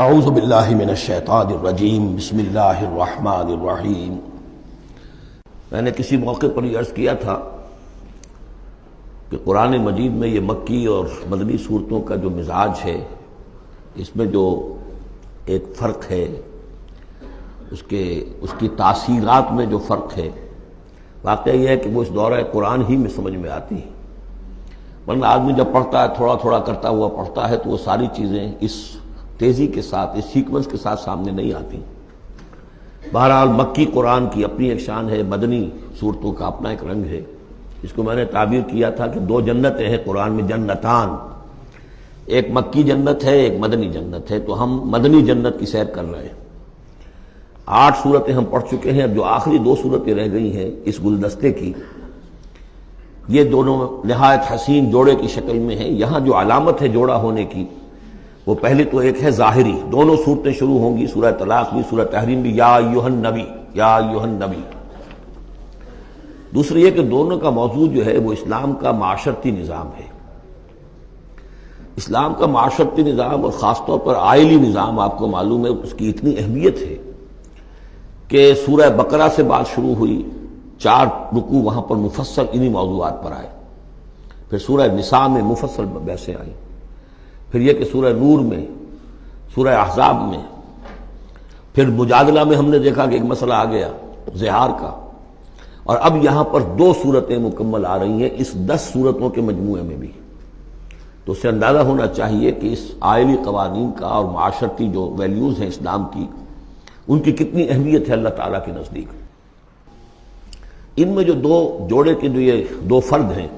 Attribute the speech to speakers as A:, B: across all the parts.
A: اعوذ باللہ من الشیطان الرجیم بسم اللہ الرحمن الرحیم۔ میں نے کسی موقع پر یہ عرض کیا تھا کہ قرآن مجید میں یہ مکی اور مدنی صورتوں کا جو مزاج ہے، اس میں جو ایک فرق ہے، اس کی تاثیرات میں جو فرق ہے، واقعہ یہ ہے کہ وہ اس دورہ قرآن ہی میں سمجھ میں آتی ہے، ورنہ آدمی جب پڑھتا ہے تھوڑا تھوڑا کرتا ہوا پڑھتا ہے تو وہ ساری چیزیں اس تیزی کے ساتھ، اس سیکوینس کے ساتھ سامنے نہیں آتی۔ بہرحال مکی قرآن کی اپنی ایک شان ہے، مدنی صورتوں کا اپنا ایک رنگ ہے۔ اس کو میں نے تعبیر کیا تھا کہ دو جنتیں ہیں قرآن میں، جنتان، ایک مکی جنت ہے، ایک مدنی جنت ہے، تو ہم مدنی جنت کی سیر کر رہے ہیں۔ 8 صورتیں ہم پڑھ چکے ہیں، اب جو آخری 2 صورتیں رہ گئی ہیں اس گلدستے کی، یہ دونوں نہایت حسین جوڑے کی شکل میں ہیں۔ یہاں جو علامت ہے جوڑا ہونے کی، وہ پہلی تو ایک ہے ظاہری، دونوں صورتیں شروع ہوں گی، سورہ طلاق بھی سورہ تحریم بھی، یا ایھا النبی، یا ایھا النبی۔ دوسری یہ کہ دونوں کا موضوع جو ہے وہ اسلام کا معاشرتی نظام ہے۔ اسلام کا معاشرتی نظام اور خاص طور پر آئلی نظام، آپ کو معلوم ہے اس کی اتنی اہمیت ہے کہ سورہ بقرہ سے بات شروع ہوئی، 4 رکوع وہاں پر مفصل انہی موضوعات پر آئے، پھر سورہ نساء میں مفصل بحثیں آئیں، پھر یہ کہ سورہ نور میں، سورہ احزاب میں، پھر مجادلہ میں ہم نے دیکھا کہ ایک مسئلہ آ گیا زہار کا، اور اب یہاں پر 2 صورتیں مکمل آ رہی ہیں اس 10 صورتوں کے مجموعے میں بھی۔ تو اس سے اندازہ ہونا چاہیے کہ اس آئلی قوانین کا اور معاشرتی جو ویلیوز ہیں اسلام کی، ان کی کتنی اہمیت ہے اللہ تعالیٰ کے نزدیک۔ ان میں جو 2 جوڑے کے جو یہ 2 فرد ہیں،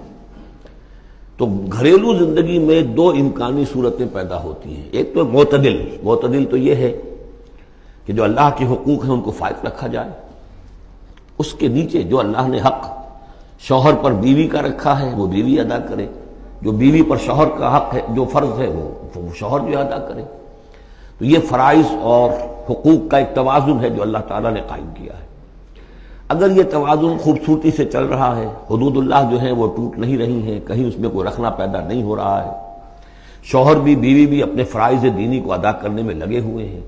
A: تو گھریلو زندگی میں 2 امکانی صورتیں پیدا ہوتی ہیں۔ ایک تو معتدل تو یہ ہے کہ جو اللہ کے حقوق ہیں ان کو فائق رکھا جائے، اس کے نیچے جو اللہ نے حق شوہر پر بیوی کا رکھا ہے وہ بیوی ادا کرے، جو بیوی پر شوہر کا حق ہے، جو فرض ہے وہ شوہر جو ادا کرے۔ تو یہ فرائض اور حقوق کا ایک توازن ہے جو اللہ تعالیٰ نے قائم کیا ہے۔ اگر یہ توازن خوبصورتی سے چل رہا ہے، حدود اللہ جو ہیں وہ ٹوٹ نہیں رہی ہیں، کہیں اس میں کوئی رخنا پیدا نہیں ہو رہا ہے، شوہر بھی بیوی بھی اپنے فرائض دینی کو ادا کرنے میں لگے ہوئے ہیں،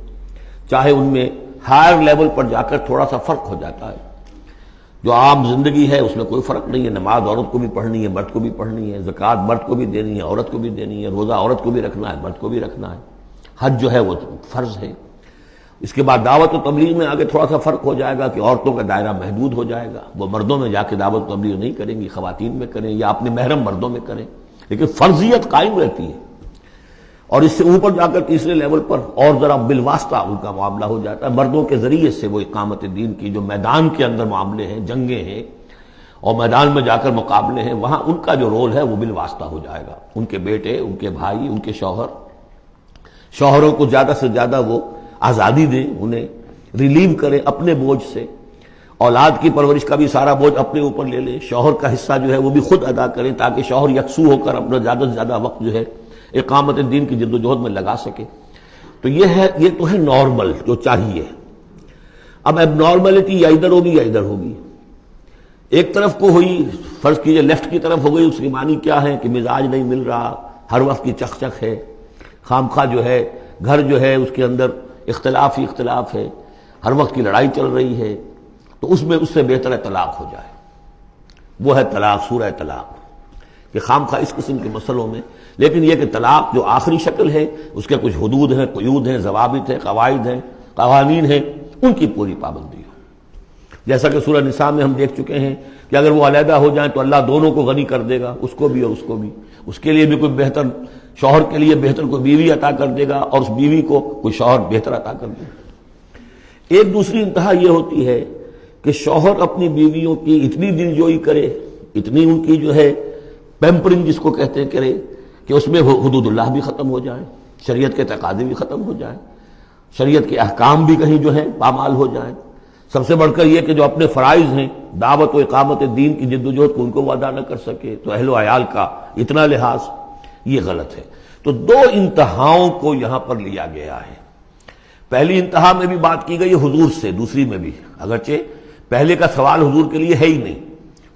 A: چاہے ان میں ہائر لیول پر جا کر تھوڑا سا فرق ہو جاتا ہے، جو عام زندگی ہے اس میں کوئی فرق نہیں ہے، نماز عورت کو بھی پڑھنی ہے، مرد کو بھی پڑھنی ہے، زکوٰۃ مرد کو بھی دینی ہے، عورت کو بھی دینی ہے، روزہ عورت کو بھی رکھنا ہے، مرد کو بھی رکھنا ہے، حج جو ہے وہ فرض ہے۔ اس کے بعد دعوت و تبلیغ میں آگے تھوڑا سا فرق ہو جائے گا کہ عورتوں کا دائرہ محدود ہو جائے گا، وہ مردوں میں جا کے دعوت و تبلیغ نہیں کریں گی، خواتین میں کریں یا اپنے محرم مردوں میں کریں، لیکن فرضیت قائم رہتی ہے۔ اور اس سے اوپر جا کر تیسرے لیول پر اور ذرا بالواسطہ ان کا معاملہ ہو جاتا ہے، مردوں کے ذریعے سے وہ اقامت دین کی جو میدان کے اندر معاملے ہیں، جنگیں ہیں اور میدان میں جا کر مقابلے ہیں، وہاں ان کا جو رول ہے وہ بالواسطہ ہو جائے گا۔ ان کے بیٹے، ان کے بھائی، ان کے شوہروں کو زیادہ سے زیادہ وہ آزادی دیں، انہیں ریلیو کریں اپنے بوجھ سے، اولاد کی پرورش کا بھی سارا بوجھ اپنے اوپر لے لیں، شوہر کا حصہ جو ہے وہ بھی خود ادا کریں تاکہ شوہر یکسو ہو کر اپنا زیادہ سے زیادہ وقت جو ہے اقامت دین کی جد و جہد میں لگا سکے۔ تو یہ تو ہے نارمل جو چاہیے۔ اب اب نارملٹی یا ادھر ہوگی یا ادھر ہوگی، ایک طرف کو ہوئی، فرض کیجئے لیفٹ کی طرف ہو گئی، اس کی معنی کیا ہے کہ مزاج نہیں مل رہا، ہر وقت کی چک چک ہے، خامخواہ جو ہے گھر جو ہے اس کے اندر اختلاف ہی اختلاف ہے، ہر وقت کی لڑائی چل رہی ہے، تو اس سے بہتر ہے طلاق ہو جائے۔ وہ ہے طلاق، سورہ طلاق، کہ خامخواہ اس قسم کے مسئلوں میں، لیکن یہ کہ طلاق جو آخری شکل ہے اس کے کچھ حدود ہیں، قیود ہیں، ضوابط ہیں، قواعد ہیں، قوانین ہیں، ان کی پوری پابندی ہو۔ جیسا کہ سورہ نساء میں ہم دیکھ چکے ہیں کہ اگر وہ علیحدہ ہو جائیں تو اللہ دونوں کو غنی کر دے گا، اس کو بھی اور اس کو بھی، اس کے لیے بھی کوئی بہتر، شوہر کے لیے بہتر کوئی بیوی عطا کر دے گا اور اس بیوی کو کوئی شوہر بہتر عطا کر دے گا۔ ایک دوسری انتہا یہ ہوتی ہے کہ شوہر اپنی بیویوں کی اتنی دلجوئی کرے، اتنی ان کی جو ہے پیمپرنگ جس کو کہتے ہیں کرے، کہ اس میں حدود اللہ بھی ختم ہو جائیں، شریعت کے تقاضے بھی ختم ہو جائیں، شریعت کے احکام بھی کہیں جو ہے پامال ہو جائیں۔ سب سے بڑھ کر یہ کہ جو اپنے فرائض ہیں، دعوت و اقامت دین کی جد و جہد کو ان کو وہ ادا نہ کر سکے، تو اہل و عیال کا اتنا لحاظ، یہ غلط ہے۔ تو 2 انتہاؤں کو یہاں پر لیا گیا ہے۔ پہلی انتہا میں بھی بات کی گئی حضور سے، دوسری میں بھی، اگرچہ پہلے کا سوال حضور کے لیے ہے ہی نہیں،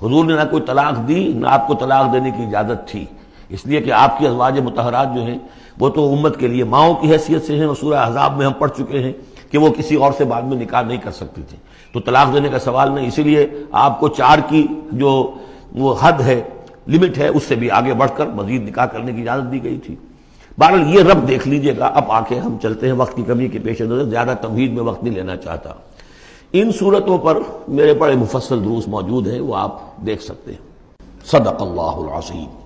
A: حضور نے نہ کوئی طلاق دی، نہ آپ کو طلاق دینے کی اجازت تھی، اس لیے کہ آپ کی ازواج مطہرات جو ہیں وہ تو امت کے لیے ماؤں کی حیثیت سے ہیں، اور سورہ احزاب میں ہم پڑھ چکے ہیں کہ وہ کسی اور سے بعد میں نکاح نہیں کر سکتی تھی، تو طلاق دینے کا سوال نہیں، اسی لیے آپ کو 4 کی جو وہ حد ہے، لمٹ ہے، اس سے بھی آگے بڑھ کر مزید نکاح کرنے کی اجازت دی گئی تھی۔ بہرحال یہ رب دیکھ لیجئے گا۔ اب آکے ہم چلتے ہیں، وقت کی کمی کے پیش نظر زیادہ تمہید میں وقت نہیں لینا چاہتا۔ ان صورتوں پر میرے بڑے مفصل دروس موجود ہیں، وہ آپ دیکھ سکتے ہیں۔ صدق اللہ العظیم۔